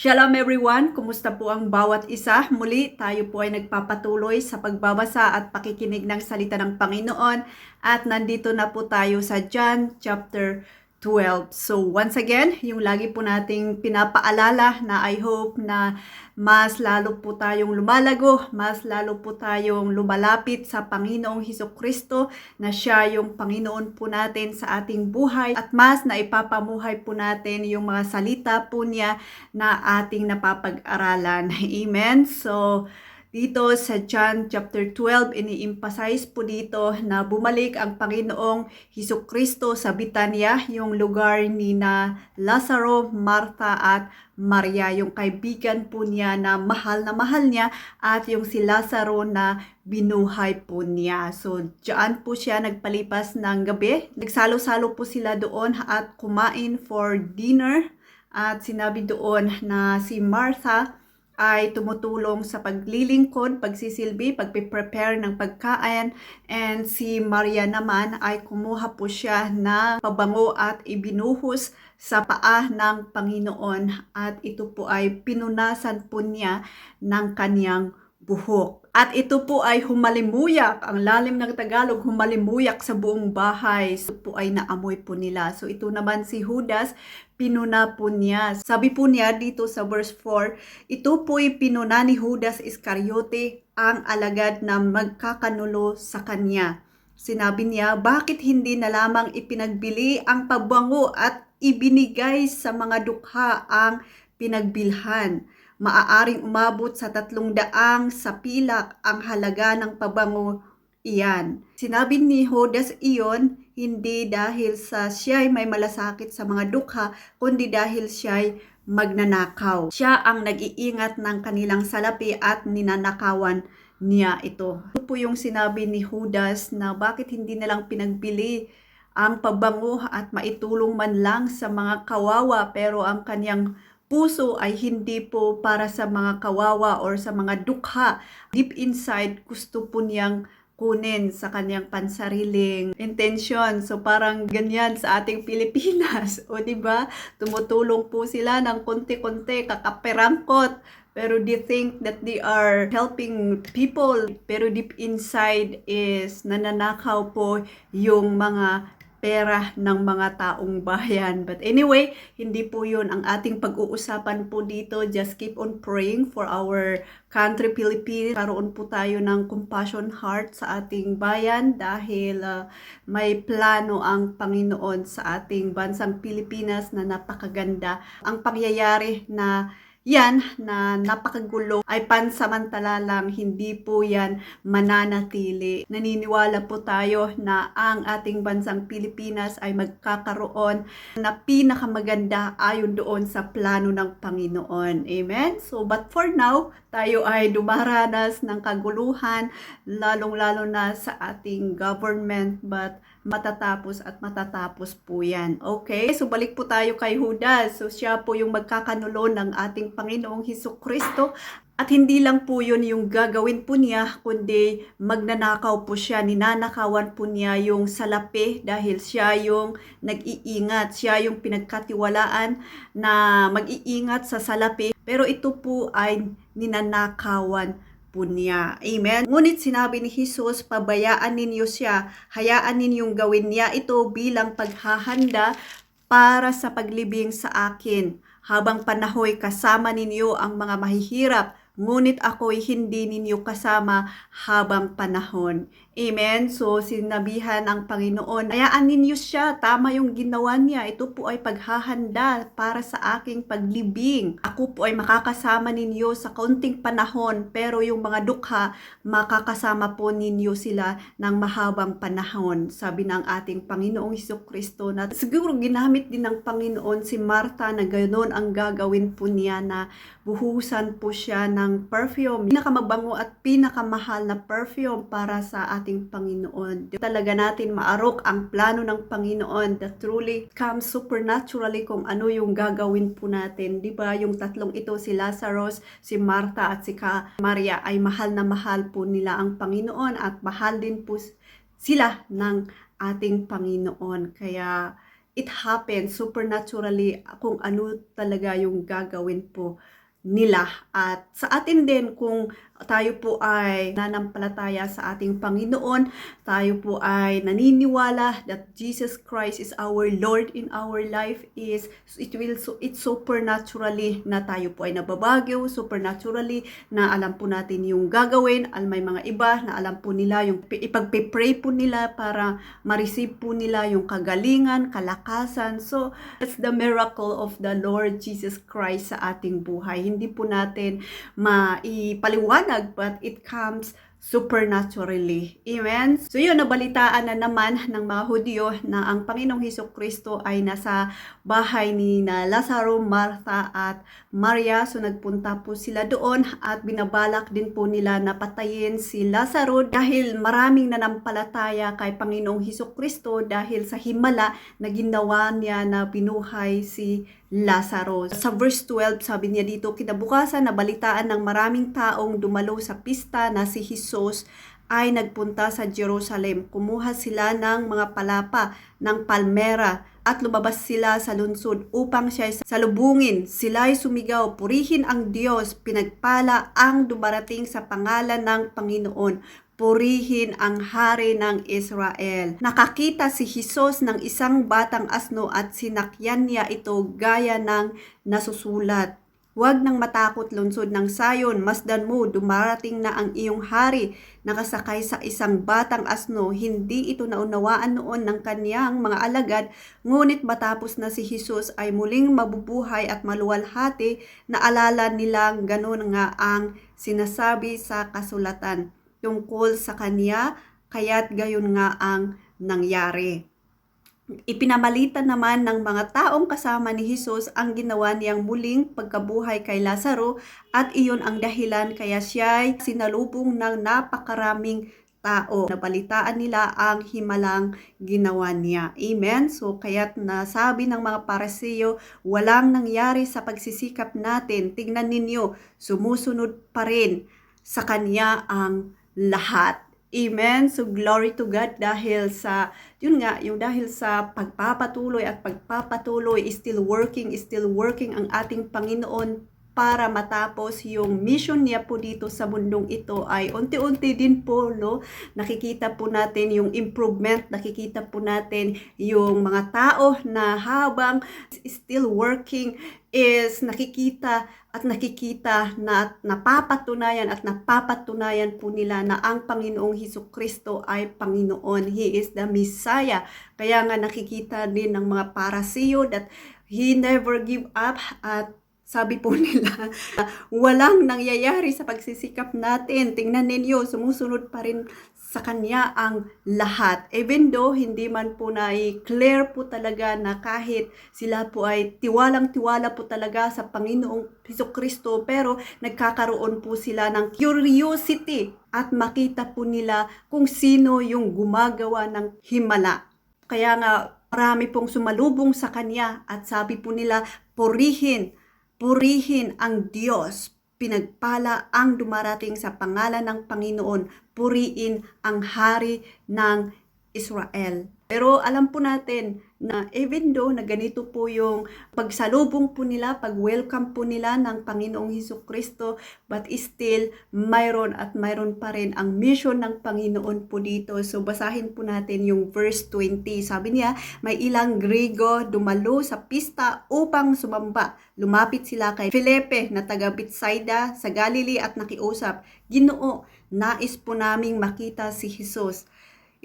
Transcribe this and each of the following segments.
Shalom everyone! Kumusta po ang bawat isa? Muli, tayo po ay nagpapatuloy sa pagbabasa at pakikinig ng salita ng Panginoon at nandito na po tayo sa John chapter 12. So once again, yung lagi po nating pinapaalala na I hope na mas lalo po tayong lumalago, mas lalo po tayong lumalapit sa Panginoong Hesukristo na siya yung Panginoon po natin sa ating buhay at mas na ipapamuhay po natin yung mga salita po niya na ating napapag-aralan. Amen? So, dito sa John chapter 12, ini-emphasize po dito na bumalik ang Panginoong Hesukristo sa Betania, yung lugar ni na Lazaro, Martha at Maria, yung kaibigan po niya na mahal niya at yung si Lazaro na binuhay po niya. So, diyan po siya nagpalipas ng gabi. Nagsalo-salo po sila doon at kumain for dinner. At sinabi doon na si Martha ay tumutulong sa paglilingkod, pagsisilbi, pagpiprepare ng pagkain. And si Maria naman ay kumuha po siya ng pabango at ibinuhos sa paa ng Panginoon. At ito po ay pinunasan po niya ng kanyang buhok. At ito po ay humalimuyak, ang lalim ng Tagalog, humalimuyak sa buong bahay. So po ay naamoy po nila. So ito naman si Judas, pinuna po niya. Sabi po niya dito sa verse 4, ito po ay pinuna ni Judas Iscariote, ang alagad na magkakanulo sa kanya. Sinabi niya, bakit hindi na lamang ipinagbili ang pabango at ibinigay sa mga dukha ang pinagbilhan? Maaaring umabot sa 300 sa pilak ang halaga ng pabango iyan. Sinabi ni Judas iyon, hindi dahil sa siya'y may malasakit sa mga dukha, kundi dahil siya'y magnanakaw. Siya ang nag-iingat ng kanilang salapi at ninanakawan niya ito. Ito po yung sinabi ni Judas na bakit hindi nalang pinagbili ang pabango at maitulong man lang sa mga kawawa, pero ang kanyang puso ay hindi po para sa mga kawawa or sa mga dukha. Deep inside, gusto po niyang kunin sa kanyang pansariling intention. So parang ganyan sa ating Pilipinas. O diba? Tumutulong po sila ng konti-konti, kakaperangkot. Pero they think that they are helping people. Pero deep inside is nananakaw po yung mga pera ng mga taong bayan. But anyway, hindi po yun ang ating pag-uusapan po dito. Just keep on praying for our country, Philippines. Karoon po tayo ng compassion heart sa ating bayan dahil may plano ang Panginoon sa ating bansang Pilipinas na napakaganda. Ang pangyayari na yan na napakagulo ay pansamantala lang, hindi po yan mananatili. Naniniwala po tayo na ang ating bansang Pilipinas ay magkakaroon na pinakamaganda ayon doon sa plano ng Panginoon. Amen? So, but for now, tayo ay dumaranas ng kaguluhan, lalong-lalo na sa ating government, but matatapos at matatapos po yan. Okay? So, balik po tayo kay Judas. So, siya po yung magkakanulo ng ating Panginoong Hesukristo. At hindi lang po yun yung gagawin po niya, kundi magnanakaw po siya, ninanakawan po niya yung salapi dahil siya yung nag-iingat, siya yung pinagkatiwalaan na mag-iingat sa salapi. Pero ito po ay ninanakawan po niya. Amen? Ngunit sinabi ni Jesus, pabayaan ninyo siya, hayaan ninyong gawin niya ito bilang paghahanda para sa paglibing sa akin. Habang panahoy kasama ninyo ang mga mahihirap, ngunit ako'y hindi ninyo kasama habang panahon. Amen? So, sinabihan ang Panginoon, hayaan ninyo siya, tama yung ginawa niya. Ito po ay paghahanda para sa aking paglibing. Ako po ay makakasama ninyo sa kaunting panahon, pero yung mga dukha, makakasama po ninyo sila ng mahabang panahon. Sabi ng ating Panginoong Hesukristo na siguro ginamit din ng Panginoon si Martha na ganoon ang gagawin po niya na buhusan po siya ng perfume, pinakamabango at pinakamahal na perfume para sa ating Panginoon. Talaga natin maarok ang plano ng Panginoon that truly comes supernaturally kung ano yung gagawin po natin. Di ba yung tatlong ito, si Lazarus, si Martha at si Maria, ay mahal na mahal po nila ang Panginoon at mahal din po sila ng ating Panginoon. Kaya it happens supernaturally kung ano talaga yung gagawin po nila. At sa atin din, kung tayo po ay nanampalataya sa ating Panginoon, tayo po ay naniniwala that Jesus Christ is our Lord in our life, it's supernaturally na tayo po ay nababago, supernaturally na alam po natin yung gagawin. May mga iba na alam po nila yung ipagpe-pray po nila para ma-receive po nila yung kagalingan, kalakasan. So that's the miracle of the Lord Jesus Christ sa ating buhay. Hindi po natin maipaliwanag, but it comes supernaturally. Amen? So yun, nabalitaan na naman ng mga Hudyo na ang Panginoong Hesukristo ay nasa bahay ni na Lazaro, Martha at Maria. So nagpunta po sila doon at binabalak din po nila na patayin si Lazaro dahil maraming nanampalataya kay Panginoong Hesukristo dahil sa himala na ginawa niya na binuhay si Lazaro. Sa verse 12, sabi niya dito, kinabukasan nabalitaan ng maraming taong dumalo sa pista na si Jesus ay nagpunta sa Jerusalem. Kumuha sila ng mga palapa ng palmera at lumabas sila sa lungsod upang siya salubungin. Sila'y sumigaw, purihin ang Diyos, pinagpala ang dumarating sa pangalan ng Panginoon. Purihin ang hari ng Israel. Nakakita si Jesus ng isang batang asno at sinakyan niya ito gaya ng nasusulat. Huwag nang matakot, lungsod ng Sayon, masdan mo, dumarating na ang iyong hari. Nakasakay sa isang batang asno, hindi ito naunawaan noon ng kaniyang mga alagad, ngunit matapos na si Jesus ay muling mabubuhay at maluwalhati, naalala nilang ganun nga ang sinasabi sa kasulatan tungkol sa kanya, kaya't gayon nga ang nangyari. Ipinamalita naman ng mga taong kasama ni Jesus ang ginawa niyang muling pagkabuhay kay Lazaro at iyon ang dahilan kaya siya'y sinalubong ng napakaraming tao. Nabalitaan nila ang himalang ginawa niya. Amen? So kaya't nasabi ng mga Pariseo, walang nangyari sa pagsisikap natin. Tingnan ninyo, sumusunod pa rin sa kanya ang lahat. Amen. So glory to God dahil sa dahil sa pagpapatuloy still working ang ating Panginoon para matapos yung mission niya po dito sa mundong ito ay unti-unti din po, no? Nakikita po natin yung improvement, nakikita po natin yung mga tao na habang still working is nakikita na napapatunayan po nila na ang Panginoong Hesukristo ay Panginoon. He is the Messiah. Kaya nga nakikita din ng mga Pariseo that He never give up at sabi po nila, walang nangyayari sa pagsisikap natin. Tingnan ninyo, sumusunod pa rin sa kanya ang lahat. Even though hindi man po na i-clear po talaga na kahit sila po ay tiwalang-tiwala po talaga sa Panginoong Hesukristo, pero nagkakaroon po sila ng curiosity at makita po nila kung sino yung gumagawa ng himala. Kaya nga, marami pong sumalubong sa kanya at sabi po nila, purihin ang Diyos, pinagpala ang dumarating sa pangalan ng Panginoon, puriin ang hari ng Israel. Pero alam po natin na even though na ganito po yung pagsalubong po nila, pag-welcome po nila ng Panginoong Hesukristo, but still mayroon pa rin ang mission ng Panginoon po dito. So basahin po natin yung verse 20. Sabi niya, may ilang Griego dumalo sa pista upang sumamba. Lumapit sila kay Felipe na taga Bethsaida sa Galilee at nakiusap, Ginoo, nais po naming makita si Jesus.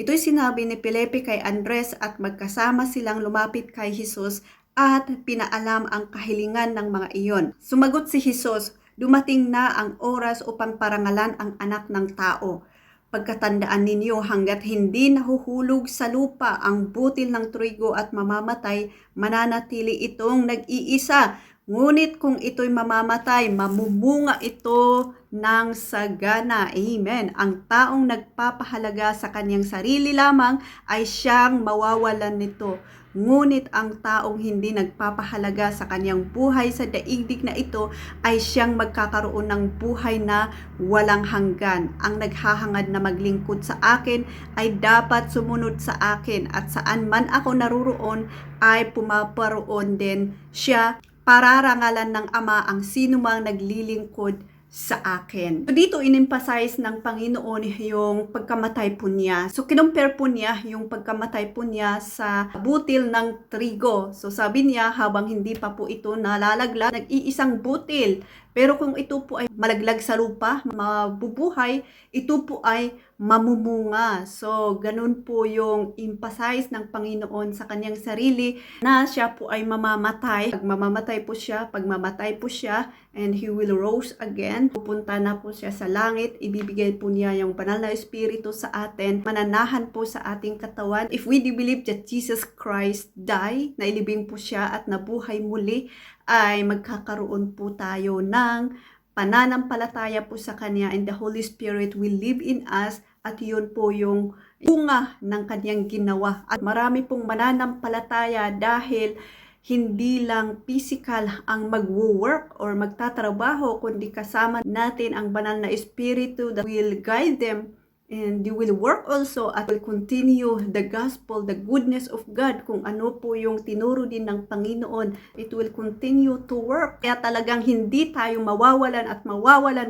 Ito'y sinabi ni Felipe kay Andres at magkasama silang lumapit kay Jesus at pinaalam ang kahilingan ng mga iyon. Sumagot si Jesus, dumating na ang oras upang parangalan ang anak ng tao. Pagkatandaan ninyo hanggat hindi nahuhulog sa lupa ang butil ng trigo at mamamatay, mananatili itong nag-iisa. Ngunit kung ito'y mamamatay, mamumunga ito ng sagana. Amen. Ang taong nagpapahalaga sa kanyang sarili lamang ay siyang mawawalan nito. Ngunit ang taong hindi nagpapahalaga sa kanyang buhay sa daigdig na ito ay siyang magkakaroon ng buhay na walang hanggan. Ang naghahangad na maglingkod sa akin ay dapat sumunod sa akin, at saan man ako naruroon ay pumaparoon din siya. Pararangalan ng Ama ang sinumang naglilingkod sa akin. So dito in-emphasize ng Panginoon yung pagkamatay po niya. So kinumpare po niya yung pagkamatay po niya sa butil ng trigo. So sabi niya, habang hindi pa po ito nalalaglag, nag-iisang butil. Pero kung ito po ay malaglag sa lupa, mabubuhay, ito po ay mamumunga. So ganun po yung emphasize ng Panginoon sa kanyang sarili, na siya po ay mamamatay. Pag mamamatay po siya, and He will rose again. Pupunta na po siya sa langit, ibibigay po niya yung banal na Espiritu sa atin, mananahan po sa ating katawan. If we do believe that Jesus Christ died, nailibing po siya at nabuhay muli, ay magkakaroon po tayo ng pananampalataya po sa Kanya, and the Holy Spirit will live in us, at yun po yung bunga ng Kanyang ginawa. At marami pong mananampalataya dahil hindi lang physical ang magwo-work or magtatrabaho, kundi kasama natin ang banal na Espiritu that will guide them, and they will work also at will continue the gospel, the goodness of God. Kung ano po yung tinuro din ng Panginoon, it will continue to work. Kaya talagang hindi tayo mawawalan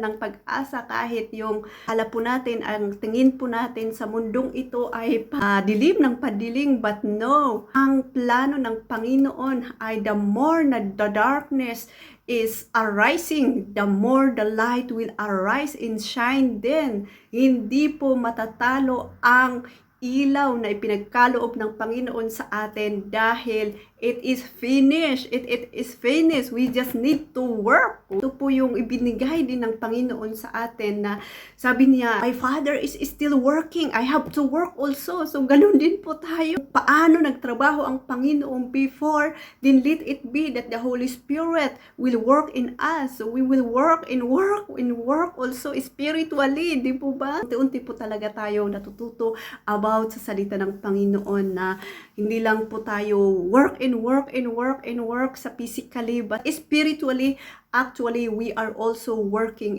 ng pag-asa, kahit yung hala po natin, ang tingin po natin sa mundong ito ay padilim ng padiling. But no, ang plano ng Panginoon ay the more na the darkness is arising, the more the light will arise and shine then. Hindi po matatalo ang ilaw na ipinagkaloob ng Panginoon sa atin, dahil it is finished. It is finished. We just need to work. Ito po yung ibinigay din ng Panginoon sa atin, na sabi niya, my Father is still working. I have to work also. So ganun din po tayo. Paano nagtrabaho ang Panginoon before, then let it be that the Holy Spirit will work in us. So we will work also spiritually. Di po ba? Unti-unti po talaga tayo natututo about sa salita ng Panginoon, na hindi lang po tayo work sa physically, but spiritually. Actually, we are also working.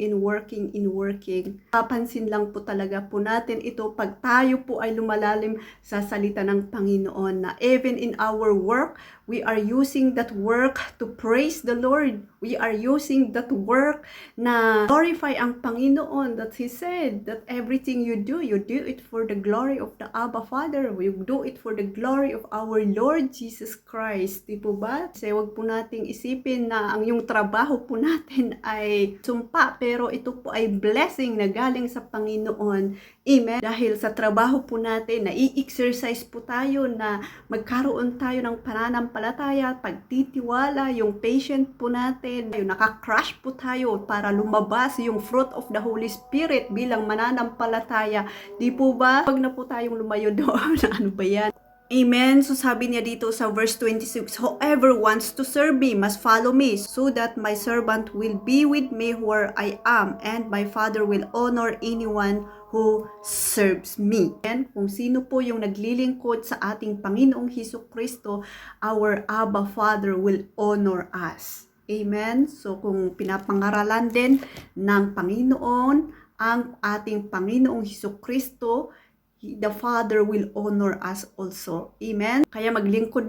Papansin lang po talaga po natin ito pag tayo po ay lumalalim sa salita ng Panginoon, na even in our work, we are using that work to praise the Lord. We are using that work na glorify ang Panginoon, that He said that everything you do it for the glory of the Abba Father. You do it for the glory of our Lord Jesus Christ. Di po ba? Kasi wag po nating isipin na ang yung trabaho po natin ay sumpa, pero ito po ay blessing na galing sa Panginoon. Amen? Dahil sa trabaho po natin, na-i-exercise po tayo na magkaroon tayo ng pananampalataya, pagtitiwala, yung patient po natin, yung nakakrush po tayo para lumabas yung fruit of the Holy Spirit bilang mananampalataya. Di po ba? Pag na po tayong lumayo doon, ano ba yan? Amen. So sabi niya dito sa verse 26, whoever wants to serve me must follow me, so that my servant will be with me where I am, and my Father will honor anyone who serves me. And kung sino po yung naglilingkod sa ating Panginoong Hesukristo, our Abba Father will honor us. Amen. So kung pinapangaralan din ng Panginoon ang ating Panginoong Hesukristo, the Father will honor us also. Amen? Kaya maglingkod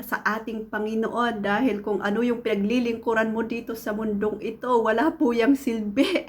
sa ating Panginoon, dahil kung ano yung pinaglilingkuran mo dito sa mundong ito, wala po yung silbi.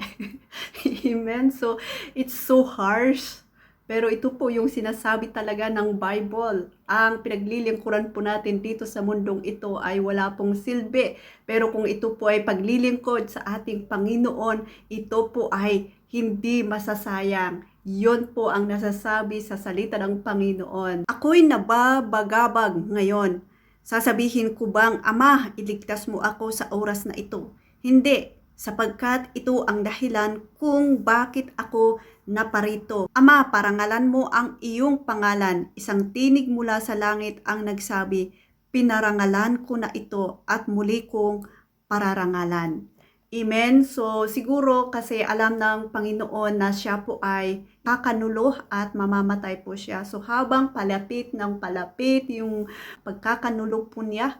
Amen? So, it's so harsh. Pero ito po yung sinasabi talaga ng Bible. Ang pinaglilingkuran po natin dito sa mundong ito ay wala pong silbi. Pero kung ito po ay paglilingkod sa ating Panginoon, ito po ay hindi masasayang. Yon po ang nasasabi sa salita ng Panginoon. Ako'y nababagabag ngayon. Sasabihin ko bang, Ama, iligtas mo ako sa oras na ito? Hindi, sapagkat ito ang dahilan kung bakit ako naparito. Ama, parangalan mo ang iyong pangalan. Isang tinig mula sa langit ang nagsabi, pinarangalan ko na ito at muli kong pararangalan. Amen. So siguro kasi alam ng Panginoon na siya po ay kakanulo at mamamatay po siya. So habang palapit ng palapit yung pagkakanulo po niya,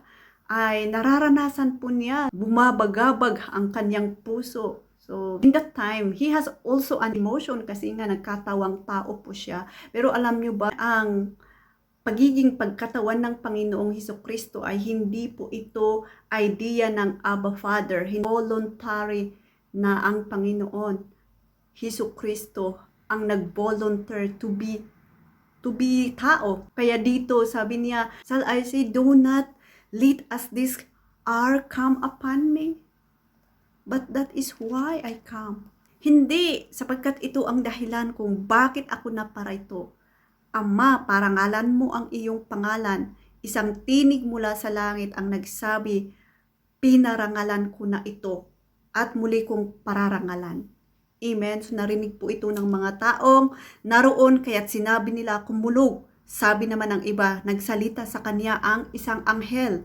ay nararanasan po niya, bumabagabag ang kanyang puso. So in that time, he has also an emotion kasi nga nagkatawang tao po siya. Pero alam niyo ba, ang pagiging pagkatawan ng Panginoong Hesukristo ay hindi po ito idea ng Abba Father. Voluntary na ang Panginoon Hesukristo ang nag-volunteer to be tao. Kaya dito sabi niya, shall I say, do not let us this hour come upon me, but that is why I come. Hindi, sapagkat ito ang dahilan kung bakit ako naparito. Ama, parangalan mo ang iyong pangalan. Isang tinig mula sa langit ang nagsabi, pinarangalan ko na ito at muli kong pararangalan. Amen. So narinig po ito ng mga taong naroon kaya't sinabi nila kumulog. Sabi naman ng iba, nagsalita sa kanya ang isang anghel.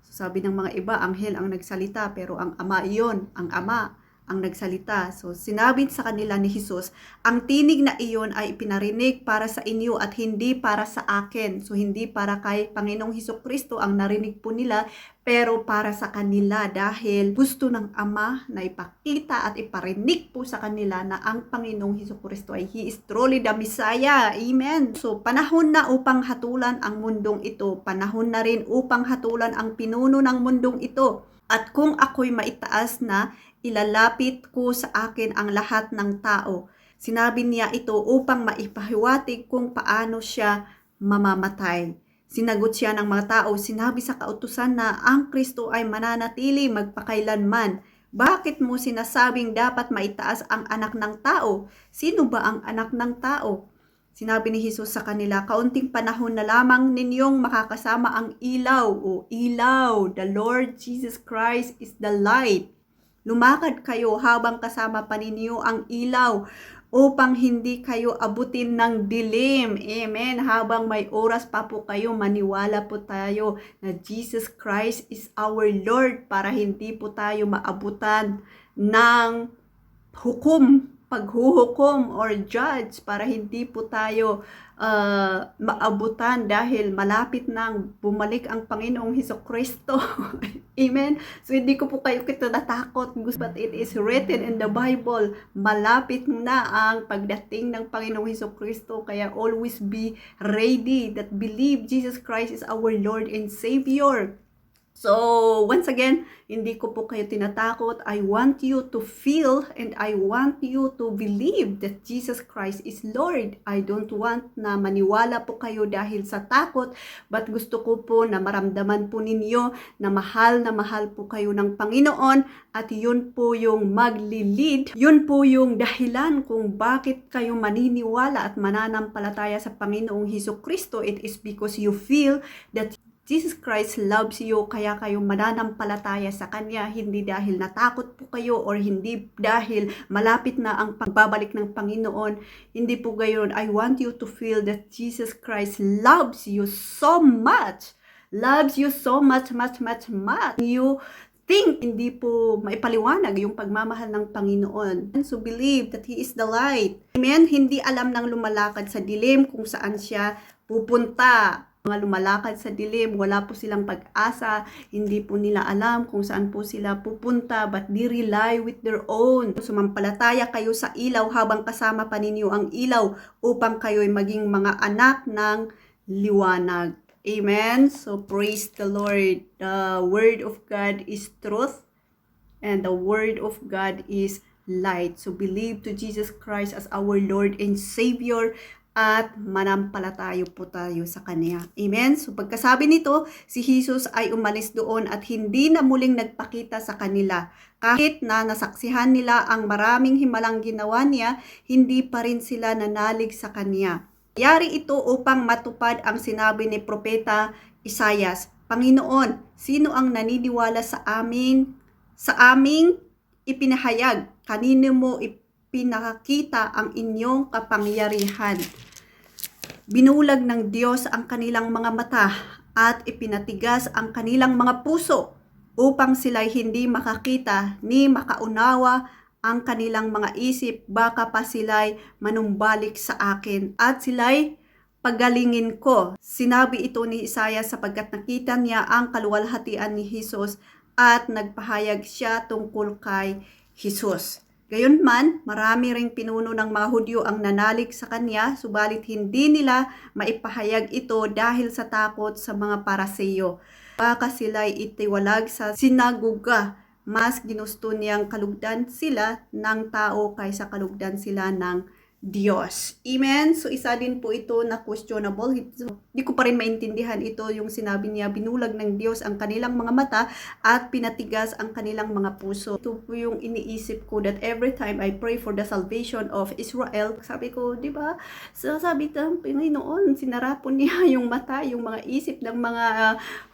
So sabi ng mga iba, anghel ang nagsalita pero ang ama iyon, ang ama ang nagsalita. So sinabi sa kanila ni Jesus, ang tinig na iyon ay ipinarinig para sa inyo at hindi para sa akin. So hindi para kay Panginoong Hesukristo ang narinig po nila, pero para sa kanila dahil gusto ng Ama na ipakita at iparinig po sa kanila na ang Panginoong Hesukristo ay He is truly the Messiah. Amen. So panahon na upang hatulan ang mundong ito. Panahon na rin upang hatulan ang pinuno ng mundong ito. At kung ako'y maitaas na, ilalapit ko sa akin ang lahat ng tao. Sinabi niya ito upang maipahiwatig kung paano siya mamamatay. Sinagot siya ng mga tao, sinabi sa kautusan na ang Kristo ay mananatili magpakailanman. Bakit mo sinasabing dapat maitaas ang anak ng tao? Sino ba ang anak ng tao? Sinabi ni Jesus sa kanila, kaunting panahon na lamang ninyong makakasama ang ilaw o ilaw. The Lord Jesus Christ is the light. Lumakad kayo habang kasama pa ninyo ang ilaw upang hindi kayo abutin ng dilim. Amen. Habang may oras pa po kayo, maniwala po tayo na Jesus Christ is our Lord para hindi po tayo maabutan ng paghuhukom or judge, para hindi po tayo maabutan dahil malapit nang bumalik ang Panginoong Hesukristo. Amen. So hindi ko po kayo natakot, but it is written in the Bible, malapit na ang pagdating ng Panginoong Hesukristo, kaya always be ready that believe Jesus Christ is our Lord and Savior. So, once again, hindi ko po kayo tinatakot. I want you to feel and I want you to believe that Jesus Christ is Lord. I don't want na maniwala po kayo dahil sa takot, but gusto ko po na maramdaman po ninyo na mahal po kayo ng Panginoon at yun po yung magli-lead. Yun po yung dahilan kung bakit kayo maniniwala at mananampalataya sa Panginoong Hesukristo. It is because you feel that Jesus Christ loves you, kaya kayo mananampalataya sa Kanya, hindi dahil natakot po kayo or hindi dahil malapit na ang pagbabalik ng Panginoon. Hindi po gayon. I want you to feel that Jesus Christ loves you so much. Loves you so much. You think hindi po maipaliwanag yung pagmamahal ng Panginoon. And so believe that He is the light. Amen? Hindi alam ng lumalakad sa dilim kung saan siya pupunta. Mga lumalakad sa dilim, wala po silang pag-asa, hindi po nila alam kung saan po sila pupunta, but they rely with their own. Sumampalataya kayo sa ilaw habang kasama pa ninyo ang ilaw upang kayo'y maging mga anak ng liwanag. Amen? So praise the Lord. The Word of God is truth and the Word of God is light. So believe to Jesus Christ as our Lord and Savior at manampalataya po tayo sa Kanya. Amen? So pagkasabi nito, si Jesus ay umalis doon at hindi na muling nagpakita sa kanila. Kahit na nasaksihan nila ang maraming himalang ginawa niya, hindi pa rin sila nanalig sa Kanya. Nangyari ito upang matupad ang sinabi ni Propeta Isaias, Panginoon, sino ang naniniwala sa aming ipinahayag? Kanino mo pinakakita ang inyong kapangyarihan? Binulag ng Diyos ang kanilang mga mata at ipinatigas ang kanilang mga puso upang sila'y hindi makakita ni makaunawa ang kanilang mga isip, baka pa sila'y manumbalik sa akin at sila'y pagalingin ko. Sinabi ito ni Isaiah sapagkat nakita niya ang kaluwalhatian ni Jesus at nagpahayag siya tungkol kay Jesus. Gayunman, marami ring pinuno ng mga Hudyo ang nanalig sa kanya, subalit hindi nila maipahayag ito dahil sa takot sa mga Paraseyo. Baka sila'y itiwalag sa sinagoga, mas ginusto niyang kalugdan sila ng tao kaysa kalugdan sila ng Diyos. Amen? So, isa din po ito na questionable. Hindi ko pa rin maintindihan ito yung sinabi niya, binulag ng Diyos ang kanilang mga mata at pinatigas ang kanilang mga puso. Ito po yung iniisip ko that every time I pray for the salvation of Israel, sabi ko, di ba? So, sabi ng Panginoon, sinara po niya yung mata, yung mga isip ng mga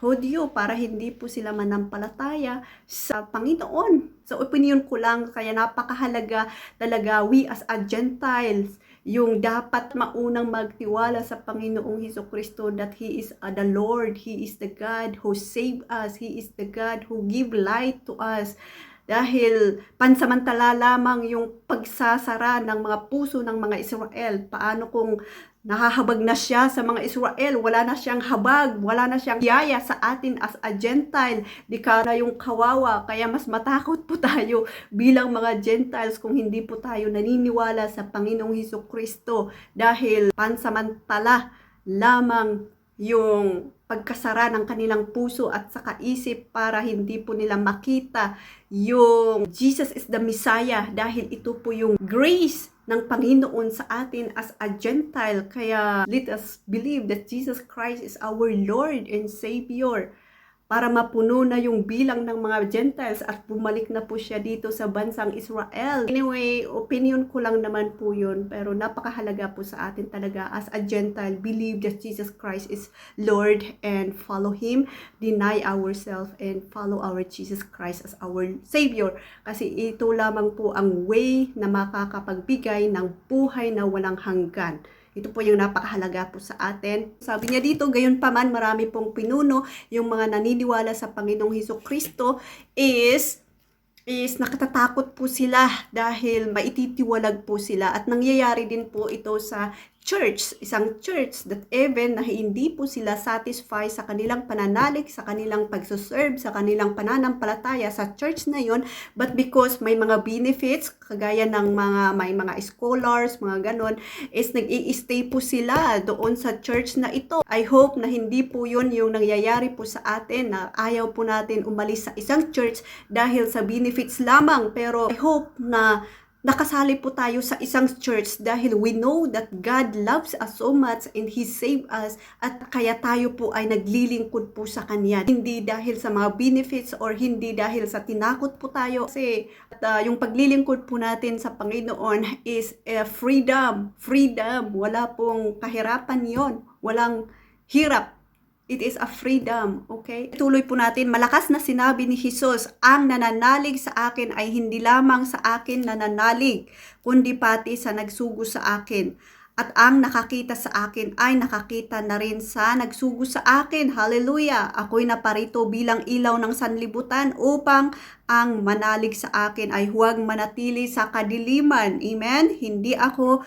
Hudyo para hindi po sila manampalataya sa Panginoon. So, opinion ko lang, kaya napakahalaga talaga we as a Gentiles, yung dapat maunang magtiwala sa Panginoong Hesukristo that He is the Lord, He is the God who save us, He is the God who give light to us. Dahil pansamantala lamang yung pagsasara ng mga puso ng mga Israel. Paano kung nahahabag na siya sa mga Israel, wala na siyang habag, wala na siyang yaya sa atin as a Gentile, di ka na yung kawawa, kaya mas matakot po tayo bilang mga Gentiles kung hindi po tayo naniniwala sa Panginoong Hesukristo dahil pansamantala lamang yung pagkasara ng kanilang puso at saka isip para hindi po nila makita yung Jesus is the Messiah dahil ito po yung grace ng Panginoon sa atin as a Gentile. Kaya let us believe that Jesus Christ is our Lord and Savior para mapuno na yung bilang ng mga Gentiles at bumalik na po siya dito sa bansang Israel. Anyway, opinion ko lang naman po yun, pero napakahalaga po sa atin talaga as a Gentile, believe that Jesus Christ is Lord and follow Him, deny ourselves and follow our Jesus Christ as our Savior. Kasi ito lamang po ang way na makakapagbigay ng buhay na walang hanggan. Ito po yung napakahalaga po sa atin. Sabi niya dito, gayon pa man, marami pong pinuno, yung mga naniniwala sa Panginoong Hesukristo is nakatatakot po sila dahil maititiwalag po sila. At nangyayari din po ito sa church, isang church that even na hindi po sila satisfied sa kanilang pananalig, sa kanilang pagsuserve, sa kanilang pananampalataya sa church na yon, but because may mga benefits, kagaya ng may mga scholars, mga ganon, is nag-i-stay po sila doon sa church na ito. I hope na hindi po yun yung nangyayari po sa atin, na ayaw po natin umalis sa isang church dahil sa benefits lamang, pero I hope na nakasali po tayo sa isang church dahil we know that God loves us so much and He saved us, at kaya tayo po ay naglilingkod po sa Kanya. Hindi dahil sa mga benefits or hindi dahil sa tinakot po tayo. Kasi yung paglilingkod po natin sa Panginoon is freedom. Freedom. Wala pong kahirapan yon. Walang hirap. It is a freedom, okay? Tuloy po natin, malakas na sinabi ni Jesus, ang nananalig sa akin ay hindi lamang sa akin nananalig, kundi pati sa nagsugo sa akin. At ang nakakita sa akin ay nakakita na rin sa nagsugo sa akin. Hallelujah! Ako'y naparito bilang ilaw ng sanlibutan upang ang manalig sa akin ay huwag manatili sa kadiliman. Amen? Hindi ako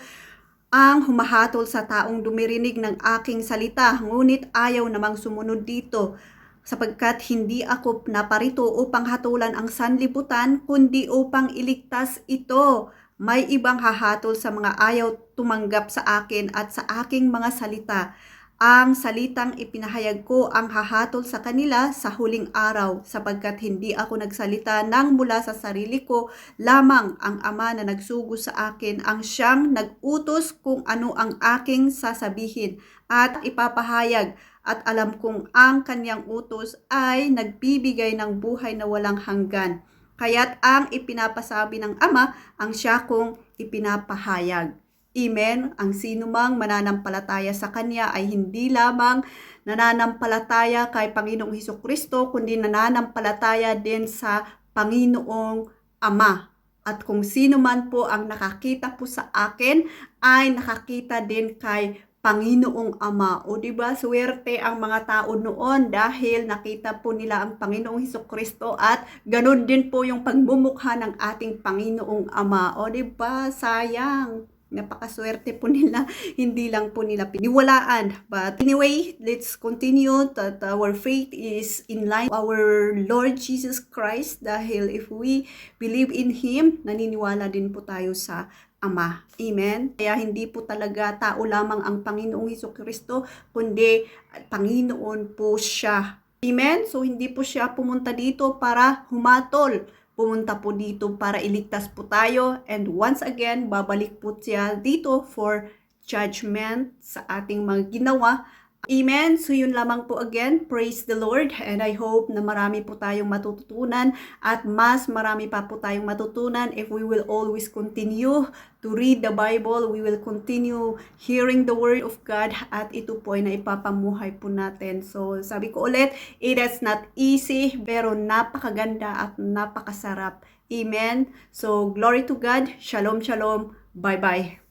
ang humahatol sa taong dumirinig ng aking salita, ngunit ayaw namang sumunod dito, sapagkat hindi ako naparito upang hatulan ang sanlibutan, kundi upang iligtas ito. May ibang hahatol sa mga ayaw tumanggap sa akin at sa aking mga salita. Ang salitang ipinahayag ko ang hahatol sa kanila sa huling araw, sapagkat hindi ako nagsalita nang mula sa sarili ko, lamang ang Ama na nagsugo sa akin ang siyang nag-utos kung ano ang aking sasabihin at ipapahayag, at alam kong ang kanyang utos ay nagbibigay ng buhay na walang hanggan. Kaya't ang ipinapasabi ng Ama ang siya kong ipinapahayag. Amen. Ang sinumang mananampalataya sa Kanya ay hindi lamang nananampalataya kay Panginoong Hesukristo, kundi nananampalataya din sa Panginoong Ama. At kung sino man po ang nakakita po sa akin, ay nakakita din kay Panginoong Ama. O di ba, swerte ang mga tao noon dahil nakita po nila ang Panginoong Hesukristo at ganun din po yung pagmumukha ng ating Panginoong Ama. O di ba, sayang. Napakaswerte po nila, hindi lang po nila piniwalaan. But anyway, let's continue that our faith is in line with our Lord Jesus Christ dahil if we believe in Him, naniniwala din po tayo sa Ama. Amen? Kaya hindi po talaga tao lamang ang Panginoong Hesukristo, kundi Panginoon po siya. Amen? So hindi po siya pumunta dito para humatol. Pumunta po dito para iligtas po tayo. And once again, babalik po siya dito for judgment sa ating mga ginawa. Amen. So yun lamang po again. Praise the Lord. And I hope na marami po tayong matututunan at mas marami pa po tayong matutunan if we will always continue to read the Bible. We will continue hearing the Word of God at ito po ay naipapamuhay po natin. So sabi ko ulit, it is not easy pero napakaganda at napakasarap. Amen. So glory to God. Shalom, shalom. Bye-bye.